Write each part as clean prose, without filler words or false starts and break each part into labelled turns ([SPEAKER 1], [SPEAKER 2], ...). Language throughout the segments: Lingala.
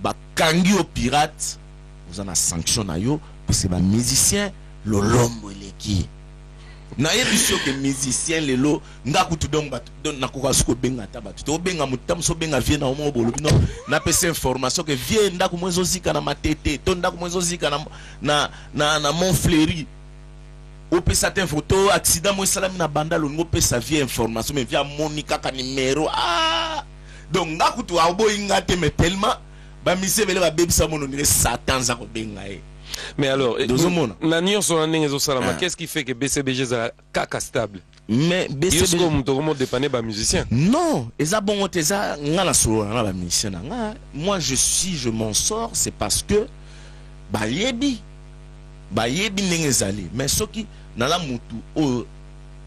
[SPEAKER 1] bakangi au pirate vous en a sanction na yo parce que ba musicien lolombo eleki na yebiso que musicien lelo ngakutu donc don nakoka suko benga tabatu to benga mutam so benga vie na omo bolo no na pesa information que vie ndako mwezo zika na matete to ndako mwezo zika na Montfleury o pesa ten photo accident mo salami na bandalo ngo pesa vie information mais via monika ka numéro donc ngakutu abo ingate mais tellement ba mise vele ba bebisa mono ni satan za ko benga
[SPEAKER 2] mais alors qu'est-ce qui fait que BCBG est caca stable
[SPEAKER 1] mais BCBG
[SPEAKER 2] comment dépanner ba musicien
[SPEAKER 1] non eza bon teza ngana solo na ba musicien nga moi je m'en sors c'est parce que ba yebi nengezali mais soki na la mutu o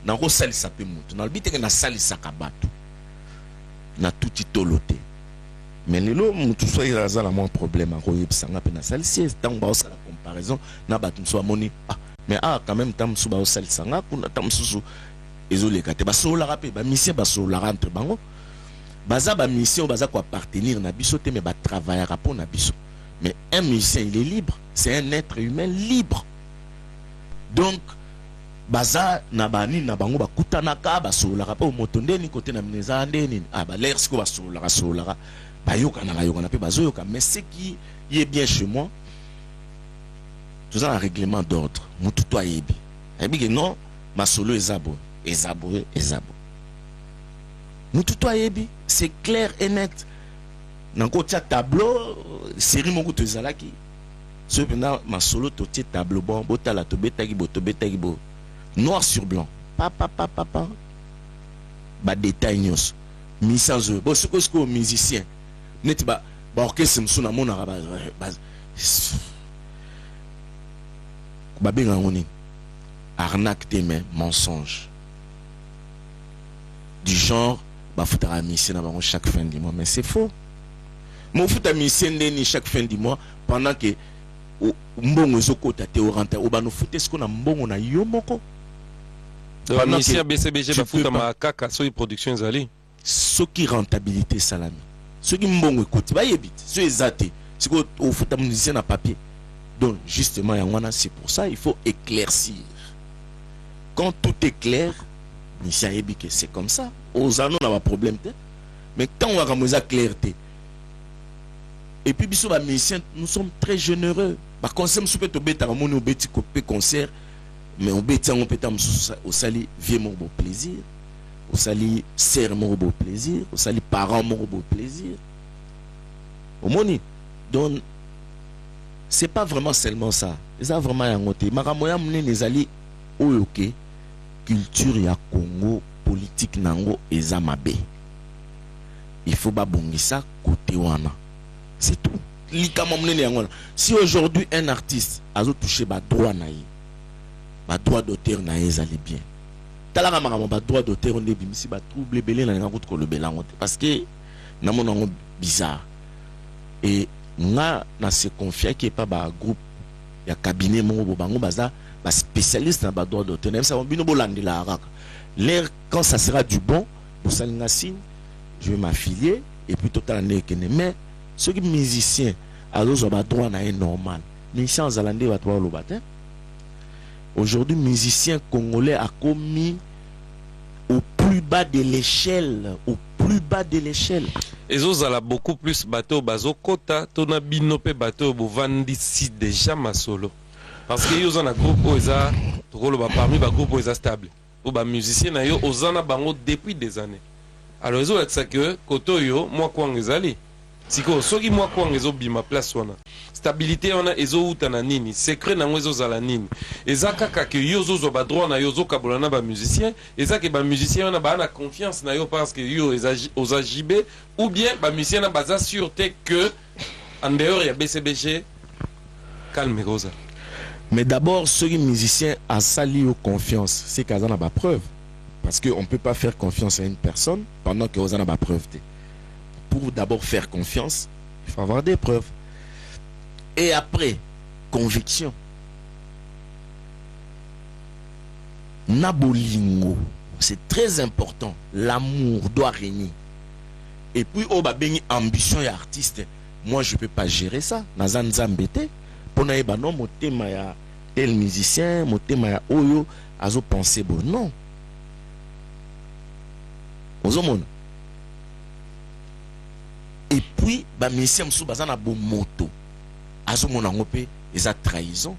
[SPEAKER 1] na ko salisa pe mutu na bite ke na salisa kabatu na tuti tolote mais lelo mutu so iraza la mon problème ko yebisanga pe na salisi tant ba osala comparaison na batu so amoni mais quand même tam so ba osalisanga kuna tam susu ezoleka te ba sola rapé ba mission ba sola entre bango baza ba mission baza ko appartenir na biso te mais ba travailler rapport na biso mais un musicien il est libre c'est un être humain libre donc baza na bani na bango bakutanaka basola rapé motonde ni côté na mineza ndeni ba l'air siko basola bayoka na bayoka na pe bazoyoka mais ce qui est bien chez moi tout ça un règlement d'ordre mutu to yebi que non ma solo ezabo mutu to yebi c'est clair et net na côté tableau série moko to ezalaki ce pendant ma solo to tableau bon botala to betaki bo noir sur blanc papa ba détail nyos mission bo ce que musicien net ba orchestre msuna mona ba benga ngoni arnaque tes mains mensonge du genre ba foutara mission na chaque fin du mois mais c'est faux mon fout mission ni chaque fin du mois pendant que mbongo ezokota te orenta o ba no foute ce qu'on a mbongo na yo moko
[SPEAKER 2] pendant que BCBG ba fout ma kaka so production zali
[SPEAKER 1] ce qui rentabilité salami ce qui mbongo écoute ba yebit ce ezate c'est que au fout musicien na papier donc justement c'est pour ça il faut éclaircir quand tout est clair musicien yebi que c'est comme ça aux anneaux on a pas problème mais quand on a comme ça clarté et puis biso ba musicien nous sommes très généreux par concert soupe to beta mon au beti copé concert mais on beti on peut au sali vieux mon beau plaisir au sali sœur mon beau plaisir au sali parents mon beau plaisir au moni donc c'est pas vraiment seulement ça ça vraiment yangote makamoya mnene ezali oyoke culture ya Congo politique nango eza mabe il faut ba bongisa côté wana c'est tout si aujourd'hui un artiste a touché ba droit naïe ba droit d'auteur naïe ezali bien talaka makamo ba droit d'auteur on débimisi ba trouble belé na ngako ko le belango parce que na monango bizarre et nga na se confier qui pas ba groupe ya cabinet mon bango baza ba spécialiste na ba droit d'auteur même ça on bino bolandela araka l'air quand ça sera du bon pour salinga signe je vais m'affilier et puis total nekene mais ceux qui musiciens alors on va droit na normal musiciens zalande va toi le matin aujourd'hui musicien congolais a commis au plus bas de l'échelle et
[SPEAKER 2] ezozala beaucoup plus bateau bazo kota tona binope bateau bovandi si déjà masolo parce que yo na groupe oza tokolo ba parmi ba groupe oza stable ou ba musicien na yo ozana bango depuis des années alors ezo ça que koto yo moi kwa ngezali siko soki moi kwa ngezo bima place wana stabilité wana ezo utana nini secret na ngwezo zala nini ezaka ka que yo zo ba droit na yo zo kabolana ba musicien ezaka ba musicien wana ba na confiance na yo parce que yo oza jibé ou bien ba musicien na baza sûreté que en dehors ya BCBG calme goza.
[SPEAKER 1] Mais d'abord ceux qui musiciens a sali au confiance c'est qu'à na ba preuve parce que on peut pas faire confiance à une personne pendant que oza na ba preuve. Pour d'abord faire confiance, il faut avoir des preuves. Et après, conviction. Nabolingo, c'est très important. L'amour doit régner. Et puis, oh, bah, ambition et artiste. moi je peux pas gérer ça naza nzambe te pour na yeba non motema ya tel musicien motema ya oyo azo penser bon non ozomona et puis ba musicien msu baza na bon moto azomona ngo pe eza trahison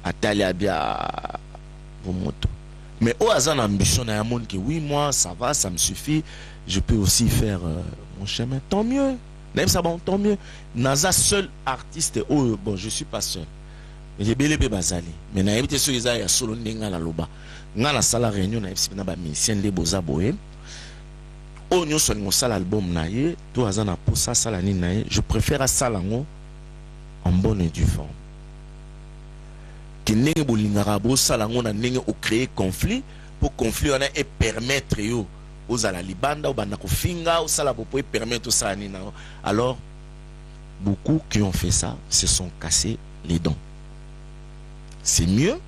[SPEAKER 1] atali abia bon moto mais au hasard ambition na monde que oui moi ça va ça me suffit je peux aussi faire mon chemin tant mieux même ça bon tant mieux naza seul artiste oh bon je suis pas seul j'ai belé be bazali mais na yebite so eza ya solo ndenga la loba nga na sala réunion na yebisi na ba musicien les boza boye o nyonso ni sala album na ye to azana pour ça sala ni na ye je préfère à salango en bonne et due forme qui n'est bolingara bo salango na ndenge au créer conflit pour conflit on a et permettre yo aux ala libanda ou banda ko finga ou sala pour permettre ça ni na alors beaucoup qui ont fait ça se sont cassés les dents c'est mieux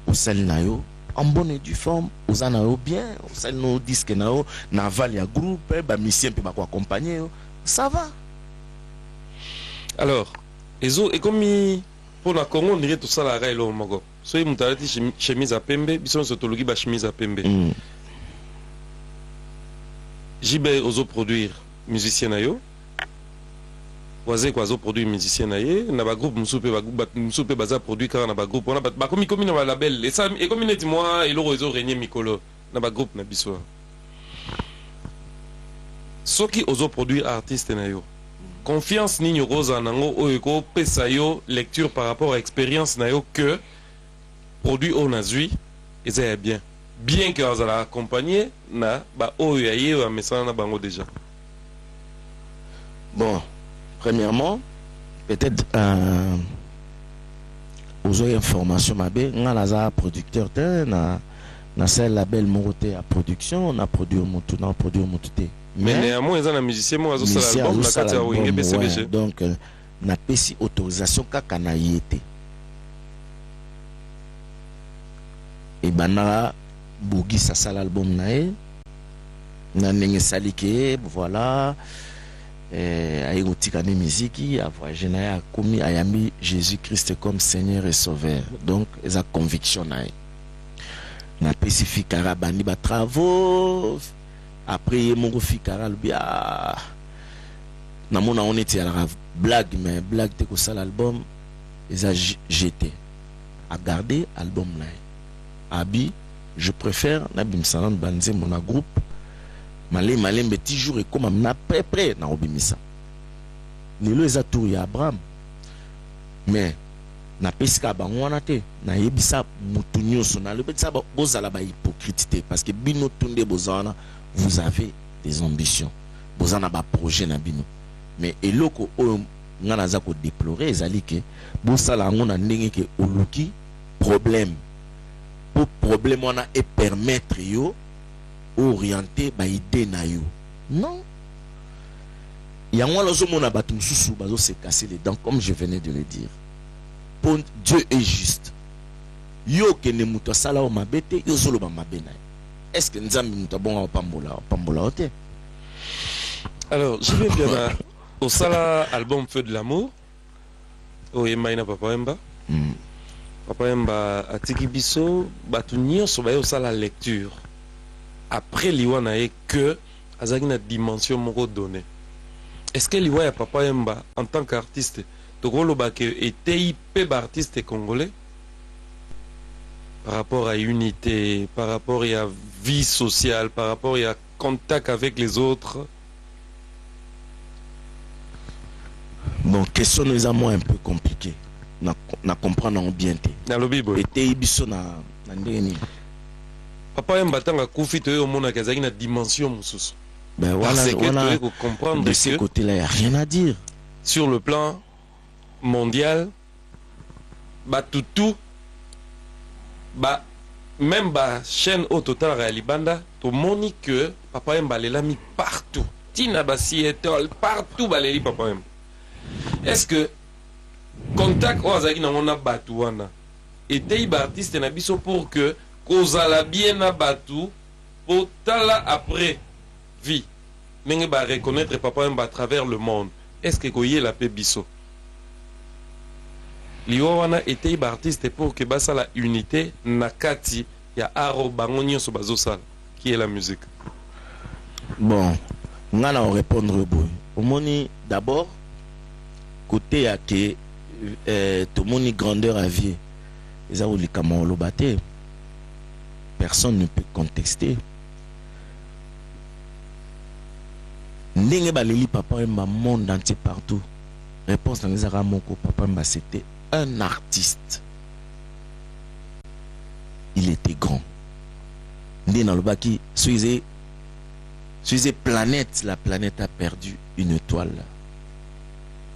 [SPEAKER 1] au sal na yo en bonne et due forme aux anao bien au sal no disque na yo na val ya groupe ba musicien pe ba ko accompagner ça va
[SPEAKER 2] alors ezo et comme pour la Congo on dirait tout ça la railo moko so y mutalati chemise à pembe bison sotologi ba chemise à pembe jibe ozo produire musicien na yo waze kwa zo produire musicien na ye na ba groupe musupe baza produire car na ba groupe on a ba komi na ba label et ça et comme net moi et le réseau régner mikolo na ba groupe na biso soki ozo produire artiste na yo confiance ni rosa nango oyo pesa yo lecture par rapport à expérience na yo que produit on a zui et ça est bien que vous allez accompagner na ba oyo aye wa message na bango déjà
[SPEAKER 1] bon premièrement peut-être aux informations mabe nga naza producteur te na celle label moroté à production on a produit motu na produit motu
[SPEAKER 2] mais néanmoins ils ont un musicien moi zo sala album na kati ya wenge BCBG
[SPEAKER 1] donc na pesi autorisation kaka na yete et bana bogi sa sala album na e na ndenge salike voilà ayi kotika ne miziki avoyage na ya komi ayambi Jésus-Christ comme Seigneur et Sauveur donc eza conviction na e na pesi fikara bandi ba travaux après mon fikara bien na mona on était à la blague mais blague te ko ça l'album ils a jeté à garder album là abi je préfère na bimsanan banze mon groupe malé petit jour et comme na près na obimisa lelo eza tour ya Abraham mais na pesika bangwana te na yebisa mutu nyonso na le betisa bozala ba hypocrite parce que bino tunde bozana vous avez des ambitions bozana ba projet na bino mais eloko o ngana za ko déplorer ezali ke bosala ngo na ndenge ke oluki problème pour problème wana et permettre yo orienter ba idée na yo non yango lozo mona batu mususu bazo se casser les dents comme je venais de le dire. Pour Dieu est juste. Yo ke ne muto sala o mabete yo zolo ba mabena. Est-ce que nzambi muto bon pambola ote?
[SPEAKER 2] Alors, je vais bien au sala album Feu de l'amour au Emaina Papa Emba. Papa Emba atiki biso batu nyonso ba yo sala lecture. Après liwana e que azaki na dimension moko donnée. Est-ce que liwa ya Papa Emba en tant qu'artiste était peu artiste congolais par rapport à unité, par rapport à vie sociale, par rapport à contact avec les autres?
[SPEAKER 1] Bon, question nous a moins un peu compliqué. Na comprendre bien té.
[SPEAKER 2] Dans le Bible.
[SPEAKER 1] Et ibiso na ndeni.
[SPEAKER 2] Papa Emba tanga kufi to yo mona kazaki na dimension mususu.
[SPEAKER 1] Ben voilà,
[SPEAKER 2] on peut comprendre
[SPEAKER 1] de ce côté-là, il n'y a rien à dire.
[SPEAKER 2] Sur le plan mondial, bah tout, bah même bah chaîne au total Réalibanda, tout moni que Papa Emba l'a mis partout. Tina Bassi étole partout baléli Papa Emba. Est-ce que contact au azaki na mona batu wana était artiste na biso pour que kozala bien na batu pour tala après vie ndenge ba reconnaître Papa Wemba à travers le monde. Est-ce que koye la pe biso liwa wana était ba artiste pour que basa la unité nakati ya aro bango nyonso bazosala qui est la musique.
[SPEAKER 1] Bon, on va répondre boy. Au moni d'abord côté à que tout moni grandeur à vie. Les aou likama lo baté. Personne ne peut contester. Ndenge baleli Papa Wemba monde entier partout. Réponse dans les aramoko Papa Wemba c'était un artiste. Il était grand. Ndé dans le baki suisé planète, la planète a perdu une étoile.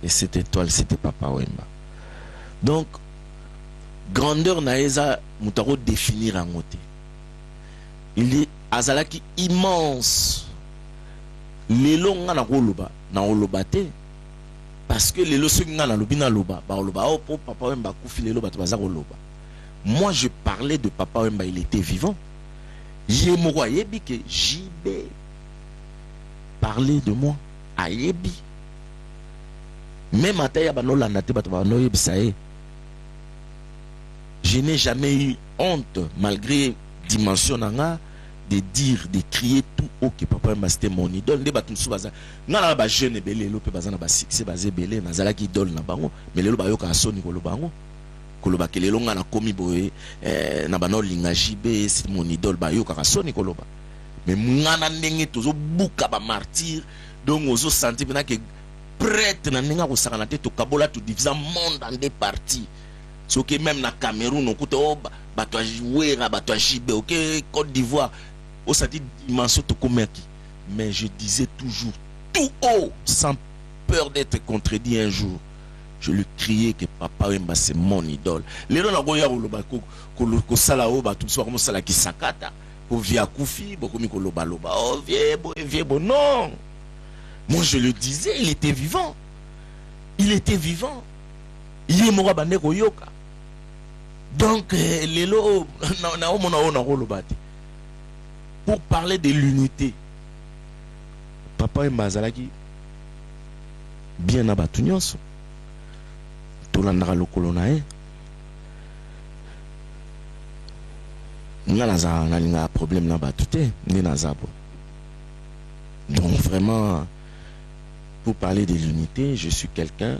[SPEAKER 1] Et cette étoile c'était Papa Wemba. Donc grandeur naeza mutaro définir en côté. Il est azalaki immense. Lelo nga na koloba na olobate parce que lelo so nga na lobi na loba ba oloba o po Papa Wemba kufi lelo bato baza koloba. Moi je parlais de Papa Wemba, il était vivant. Yemoko yebi que JB parlait de moi ayebi. Même ataya banola nate bato bano yebisa ye. Je n'ai jamais eu honte malgré dimension nanga de dire, de crier tout haut que Papa Wemba c'était mon idole. Nde batum sou baza ngana ba jeune belé lo pe baza na ba succès bazé belé nazala ki idole na bango mais lelo ba yoka soni ko lo bango ko lo ba ke lelo ngana komi boye na bano linga JB c'est mon idole ba yoka soni ko lo ba mais ngana ndenge tozo buka ba martyr donc ozo sentir na que prêtre na ndenge ko sakana te to kabola to diviser monde en deux parties. Ce qui même na Cameroun on coûte bato jouer bato JB OK Côte d'Ivoire au senti dimension to komaki mais je disais toujours tout haut sans peur d'être contredit un jour je lui criais que Papa Wemba c'est mon idole les gens na goya loba ko sala o bato so comme sala ki sakata ko via kufi bokomi ko loba loba oh vieux bon non moi je le disais il était vivant il est mort bande ko yoka donc lelo na o mona ona ko loba te. Pour parler de l'unité, Papa Wemba azalaki bien na batu nyonso tolandaka lokolo na ye nga naza nalinga problème na batu te nde naza bo. Donc vraiment pour parler de l'unité je suis quelqu'un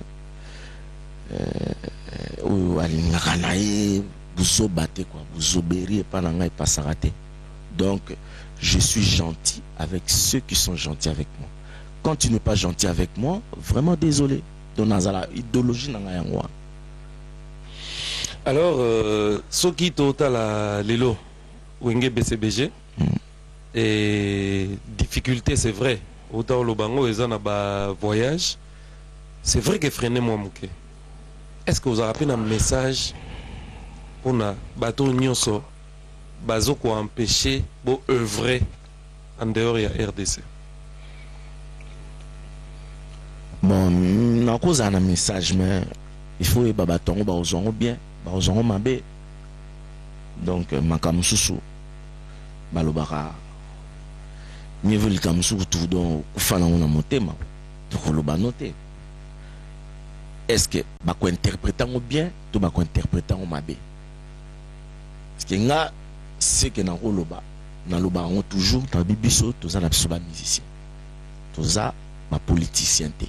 [SPEAKER 1] oyo alingaka na ye bozobate quoi bozoberi epa na ngai epasaka te. Donc je suis gentil avec ceux qui sont gentils avec moi. Quand tu n'es pas gentil avec moi, vraiment désolé. Donc nazala idéologie na ngai yango.
[SPEAKER 2] Alors soki totala lelo wenge BCBG et difficulté c'est vrai autant le bango eza na ba voyage c'est vrai que freiner moi muke. Est-ce que vous avez rappelé un message pour na bateau nyonso bazo ko empêcher bo œuvrer en dehors ya RDC?
[SPEAKER 1] Bon, na cause un message mais il faut baba tongo ba ozongo bien, ba ozongo mabe. Donc makamususu balobaka mieux le kamususu tout donc kufana na motema to loba noter. Est-ce que ba ko interpréter bien to ba ko interpréter mabe? Parce que nga c'est que na loba on toujours dans bibiso toza na biso ba musicien toza ba politicien te.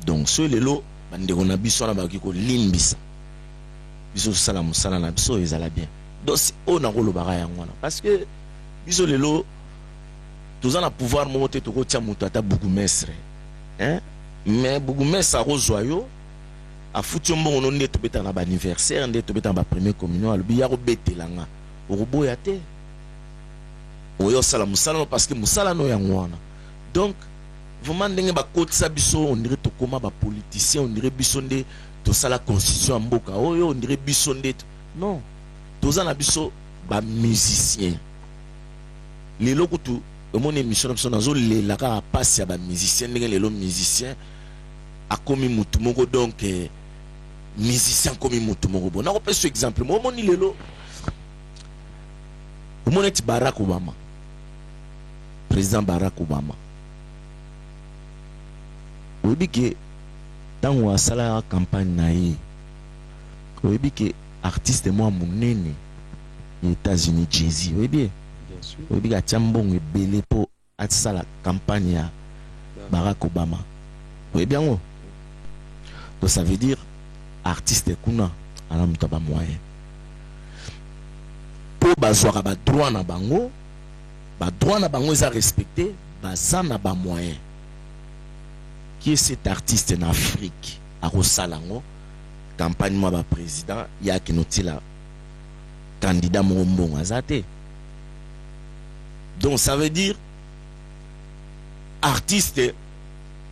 [SPEAKER 1] Donc ce lelo bandeko na biso na ba ki ko limbisa biso sala musala na biso ezala bien. Donc on na loba ya ngwana parce que biso lelo toza na pouvoir monter to ko tia muto ata bourgmestre hein mais bourgmestre a rozoyo a foutu mbongo nde to beta na ba anniversaire nde to beta na ba première communion alobi ya ko betelanga oboya te oyo sala musala parce que musala no yango wana. Donc vraiment ndenge ba kotisa biso on dirait to koma ba politicien on dirait biso nde to sala constitution mboka oyo on dirait biso nde non toza na biso ba musicien lelo kutu omone émission na biso nazo lela ka passe ya ba musicien ndenge lelo musicien akomi mutu moko donc musicien komi mutu moko bon na ko pesa exemple mo moni lelo Barack Obama, président Barack Obama, oyebi ke ntango asala campagne na ye oyebi ke artiste mwa monene ya États-Unis Jay-Z oyebi oyebi ke atia mbongo ebele mpo atisala campagne ya Barack Obama oyebi yango. Donc ça veut dire artiste kuna ala mutu ba moyen po bazwaka ba droit na bango eza respecté baza na ba moyen. Qui est cet artiste en Afrique à Rosalango campagne moi ba président ya kinotila candidat mbongo azate. Donc ça veut dire artiste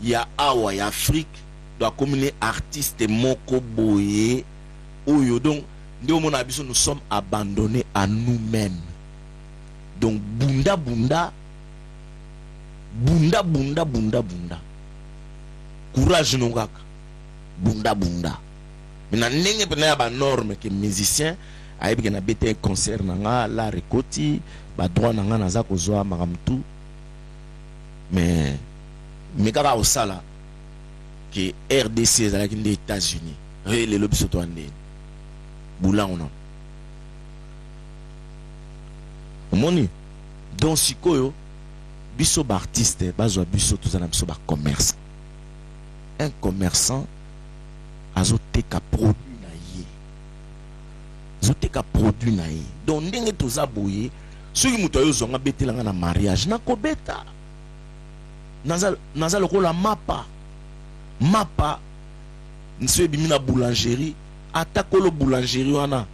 [SPEAKER 1] ya awa ya Afrique doit communier artiste moko boye oyo. Donc nous sommes abandonnés à nous-mêmes. Donc bunda courage non kaka bunda mais na ndenge pena ya ba norme que musicien ayebi na bete concert nanga la rekoti ba droit nanga naza kozwa makamtu mais kaka osala que RDC ezalaki nde États-Unis lelo biso to ande bulango non omoni. Donc sikoyo biso ba artiste bazwa biso tozana biso ba commerce. Un commerçant azoteka produit na ye azoteka produit na ye. Donc ndenge toza boye soki muto ayo zonga betelanga na mariage na kobeta naza lokola mapa nso ebimi na boulangerie atakolo boulangerie wana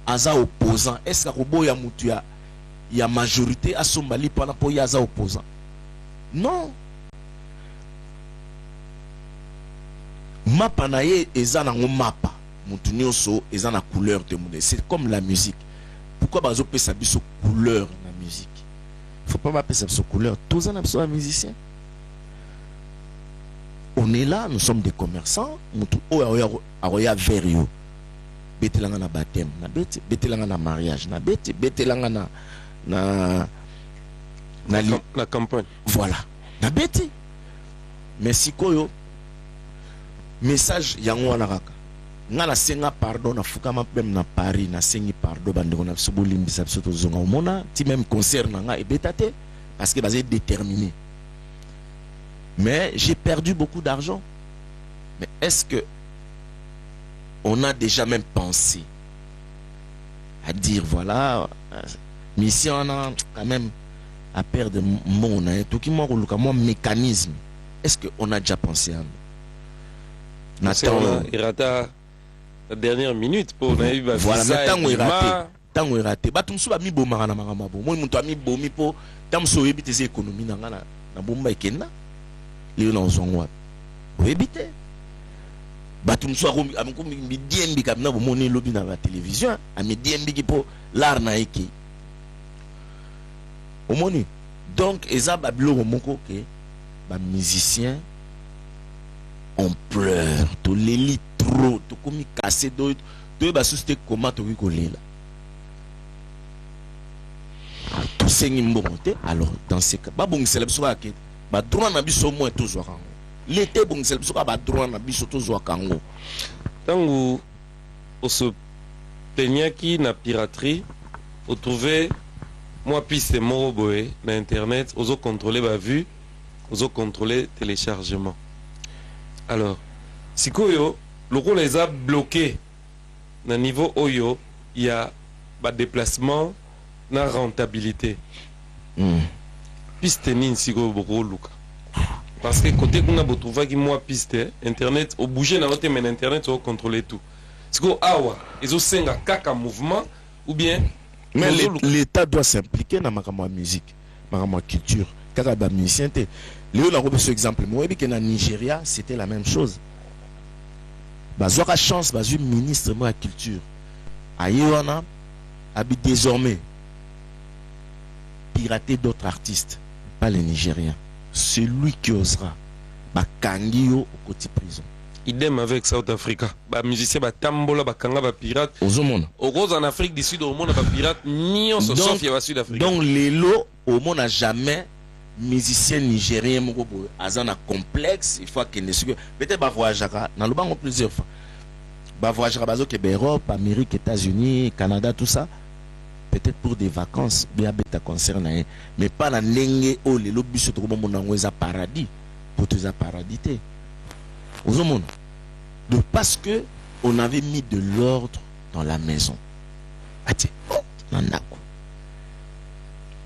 [SPEAKER 1] aza opposant. Est-ce que koboya mutu ya majorité asomba lipana po ya aza opposant? Non. Mapa na ye eza nango mapa mutu nyonso eza na couleur de monde. C'est comme la musique. Pourquoi bazo pesa biso couleur na musique? Faut pas ba pesa biso couleur. Tous en absolu musicien. On est là, nous sommes des commerçants. Mutu oya verio. Betelanga na baptême, na beti, betelanga na mariage, na beti, betelanga na
[SPEAKER 2] campagne.
[SPEAKER 1] Voilà. Na beti. Mais sikoyo message yango wana kaka nga na senga pardon na fukama même na Paris na sengi pardon bandeko na biso bolimbisa biso tozonga omona ti même concert na nga ebetate parce que basé déterminé. Mais j'ai perdu beaucoup d'argent. Mais est-ce que on a déjà même pensé à dire voilà mission on a quand même à perdre mon tout qui moi mécanisme. Est-ce que on a déjà pensé à nous?
[SPEAKER 2] Il rata la dernière minute pour
[SPEAKER 1] voilà maintenant il raté ba tumsu ba mi bomaka na makama bo moi muntu ami bomi po tamso yebite ze économie na ngana na bomba ekenda leo na zongo webite ba tumsu amko mi diembi kabina bo moni lobi na la télévision ami diembi ki po l'art na eki omoni. Donc eza ba bilo moko ke ba musicien on pleure, tu les trop, tu comme cassé d'autres, tu vas soucier comment tu rigoles là. Tout c'est une bonne monté. Alors dans ces cas, bah bon c'est le soir que bah droit na biso moins tous au kango. L'été bon c'est le soir bah droit na biso tous au kango.
[SPEAKER 2] Tant on se plaignait qui na piraterie, on trouvait moi piste moroboé na internet, on contrôler ba vue, on contrôler téléchargement. Alors, si koyo, le rôle les a bloqués. Dans le niveau Oyo, il y a des déplacements, na rentabilité. Piste ni si koyo beaucoup luka. Parce que côté qu'on a trouvé qui moi piste, internet, au bouger na route mais internet on contrôler tout. Si koyo awa, ils ont senga kaka mouvement ou bien.
[SPEAKER 1] Mais l'État doit s'impliquer dans ma musique, ma culture. Kaka ba musicien te. Léo n'a pas ce exemple. Moi, je sais Nigeria, c'était la même chose. Bazoka chance, bazu ministre de la culture. Aïwana habite désormais pirater d'autres artistes, pas les Nigériens. C'est lui qui osera. Bakangio au côté prison.
[SPEAKER 2] Idem avec South Africa. Ba musicien ba tambola ba kanga ba pirate.
[SPEAKER 1] Aux monde.
[SPEAKER 2] Au rose en Afrique du Sud au monde ba pirate ni on se sauf y a Sud Afrique.
[SPEAKER 1] Donc les lots au monde n'a jamais musicien nigérien moko boye aza na complexe il faut que ne peut-être ba voyagera na lobango plusieurs fois ba voyagera bazo ke Europe, Amérique, États-Unis, Canada, tout ça peut-être pour des vacances bien beta concert na mais pas na ndenge o lelo biso to mona ngweza paradis pour tous à paradis te ozomona de parce que on avait mis de l'ordre dans la maison ati nandako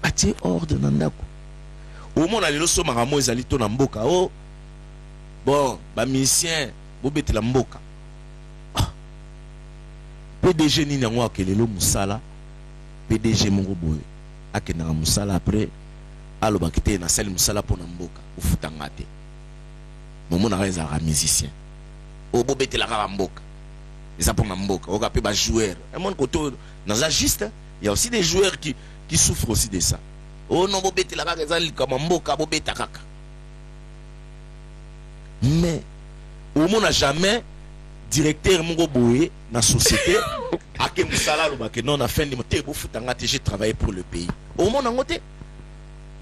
[SPEAKER 1] ati ordre nandako au monde alilo so maramo ezali to na mboka oh bon ba musicien bobetela mboka PDG ni nango akelelo musala PDG mongo boye akena musala après aloba kite na sali musala pona mboka ufutanga te momona reza ra musicien o bobetela ka mboka eza pona mboka o ka pe ba joueur et mon côté dans juste il y a aussi des joueurs qui souffrent aussi de ça. Oh non, bobete la bague ezali comme mboka bobeta kaka. Mais au monde n'a jamais directeur mongo boye na société ake musala lo bake non na fin de moté bo futanga j'ai travaillé pour le pays. Au monde ngote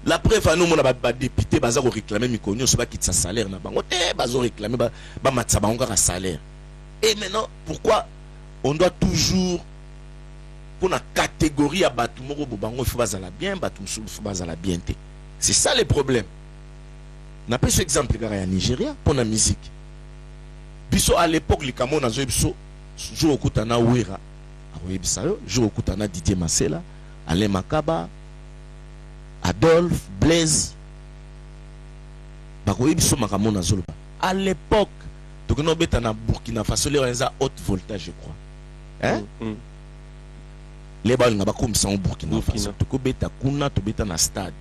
[SPEAKER 1] la preuve à nous mon ba député baza ko réclamer mikonyo so ba kitsa salaire na bango te bazo réclamer ba matsa bango ka salaire. Et maintenant pourquoi on doit toujours pour la catégorie à batu moko bobango il faut bazala bien batu musul faut bazala bien te. C'est ça le problème. Na pas ce exemple gara ya Nigeria pour la musique. Biso à l'époque les Cameroun nazo biso jour okutana Wera awebisa yo jour okutana Didier Masela Alain Makaba Adolphe Blaise bako biso makamona nazo à l'époque donc on beta na Burkina Faso les on haute voltage je crois hein les balles n'a pas comme ça en Burkina Faso to beta kuna to beta na stade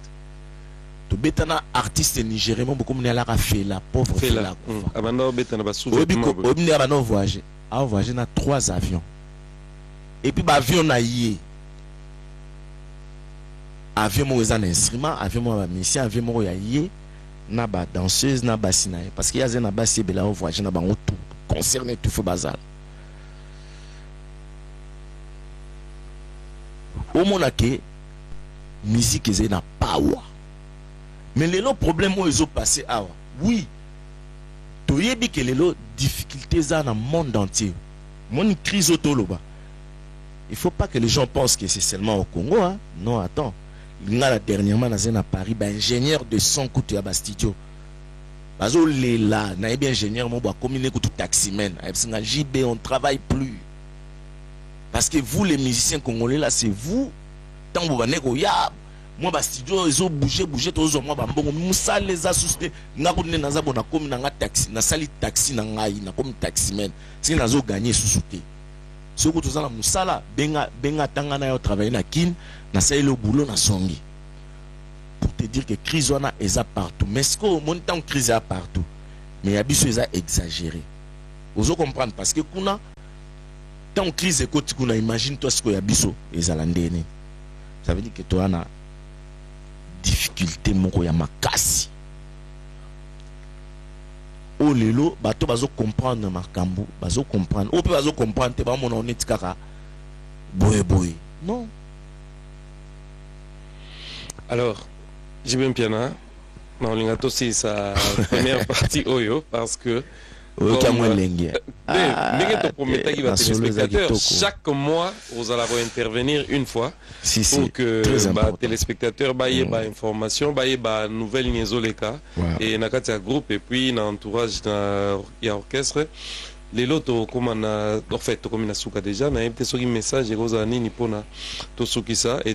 [SPEAKER 1] to beta na artiste nigérien beaucoup na la fait la pauvre fait la
[SPEAKER 2] abanda beta na ba
[SPEAKER 1] sous-vêtements obni abana voyager a voyager na 3 avions et puis ba avion na yé avion mo un instrument avion mo ba musicien avion mo ya yé na ba danseuse na ba sinaye parce qu'il y a na ba sebela on voyager na bango tout concerné tout fou bazal au monake musique est na power mais les problèmes où ils ont passé ah oui toyebi que les difficultés dans le monde entier mon crise autoloba il faut pas que les gens pensent que c'est seulement au Congo hein? Non attends là dernièrement dans à Paris ba ingénieur de son coûte à studio bazo lela na bien ingénieur mo ba combiner tout taximen a JB on travaille plus. Parce que vous les musiciens congolais là c'est vous tant vous venez ko ya moi ba studio ils ont bougé tous moi ba mbongo musa les associés na ko na za bona komi na nga taxi na sali taxi na ngai na komi taximen si na zo gagner sous-souté ce que tous na musala benga tanga na yo travailler na kin na sali le boulot na songi pour te dire que crise wana eza partout mais ce que mon temps crise est partout mais ya biso eza exagéré vous comprendre parce que kuna tant crise écoute qu'on imagine toi ce qu'il y a biso et zalandene ça veut dire que toi na difficulté moko ya makasi o lelo bato bazo comprendre makambo bazo comprendre o pe bazo comprendre te ba mona honnête kaka boye non
[SPEAKER 2] alors j'ai bien piana non lingato c'est sa première partie oyo parce que chaque mois, vous allez intervenir une fois pour que les téléspectateurs aient des informations, des nouvelles et un groupe et puis un entourage et orchestre. Les lotos comme on a en fait comme on a souka déjà, on a un petit message et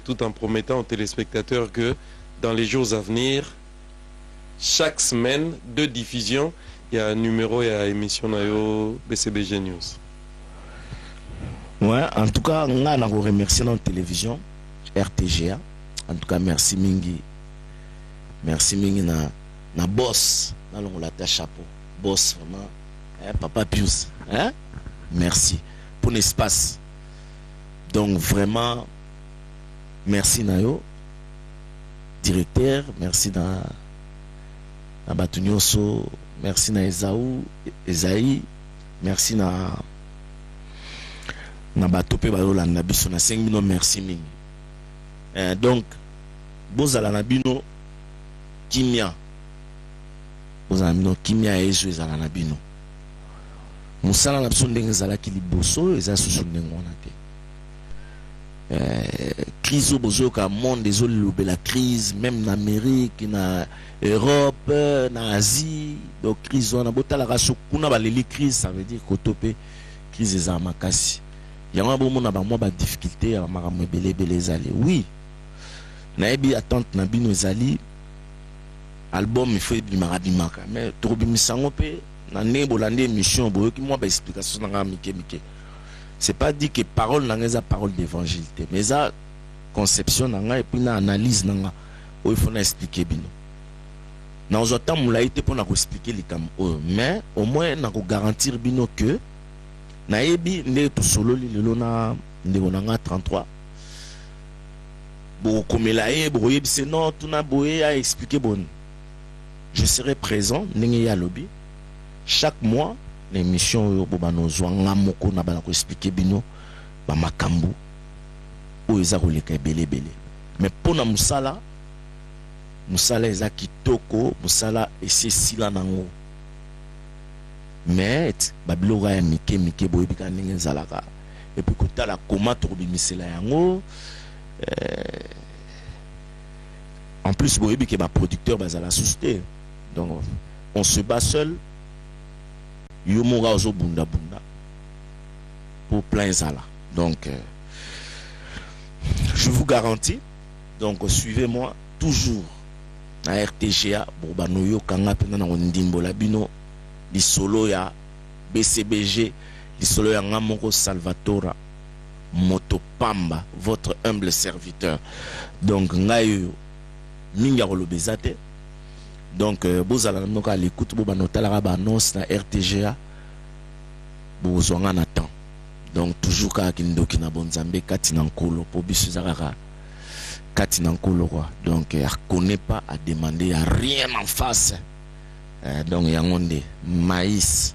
[SPEAKER 2] tout en promettant aux téléspectateurs que dans les jours à venir, chaque semaine, 2 diffusions. Il y a un numéro et une émission dans BCBG News.
[SPEAKER 1] Ouais, en tout cas, on a remercié notre télévision, RTGA. En tout cas, merci Mingi. Merci Mingi na boss. On l'a ta chapeau. Boss, vraiment. Papa Pius. Hein? Merci pour l'espace. Donc, vraiment, merci Nayo. Directeur, merci na Batunyoso. Merci na Esaïe, merci na Batope Balola na biso na 5 millions merci mingi. Donc bozala na bino kimia bozala bino kimia ezo ezala na bino mosala na biso ndenge ezalaki liboso eza susu ndenge wana te crise oyo bozoyoka monde ezolobela crise même na Amérique na Europe na Asie donc crise wana botalaka so kuna baleli crise ça veut dire koto mpe crise ezala makasi yango bomona bamwa badifficulté ya bamakambo ebele ezali oui nayebi attente na bino ezali album il faut ebimaka bimaka mais tokobimisango mpe na ndenge bolandi émission boyoki mwa baexplication na nga mike c'est pas dit que parole na nga eza parole d'évangile te mais eza conception na nga et puis na analyse na nga oyo il faut na expliquer bino na ozwa ntan molai te mpona koexplike likambo oyo mais au moins na kogarantir bino que nayebi ndenge tosololi lelo na ndeko na nga 33 bokomela ye bokoyebise non tuna boye ya expliquer bon je serai présent ndenge ya lobi chaque mois l'émission oyo bobanozwa nga moko na bana koexplike bino bamakambo oyo eza koleka ebele mais mpona mosala eza kitoko mosala esi esila nango mais babiloko ya mike boyebika ndenge ezalaka epuis kotala koma tokobimisela yango en plus boyebike baproducteur bazala susu te donc on se bat seul yo moko ozobunda pour plein ezala donc je vous garantis donc suivez-moi toujours na RTGA bobano kanga pena na ndimbola bino lisolo ya BCBG lisolo ya ngamoko Salvatore Motopamba votre humble serviteur donc ngayo minga kolobezate donc bozala noka à l'écoute bobano talaka ba annonce na RTGA bozonga na temps donc toujours ka kindoki na bonzambe kati na nkolo po biso zakaka kati na nkolo quoi donc connaît pas à demander à rien en face donc yangonde maïs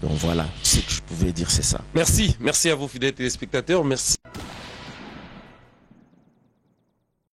[SPEAKER 1] donc voilà ce que je pouvais dire c'est ça.
[SPEAKER 2] Merci à vous fidèles téléspectateurs, merci.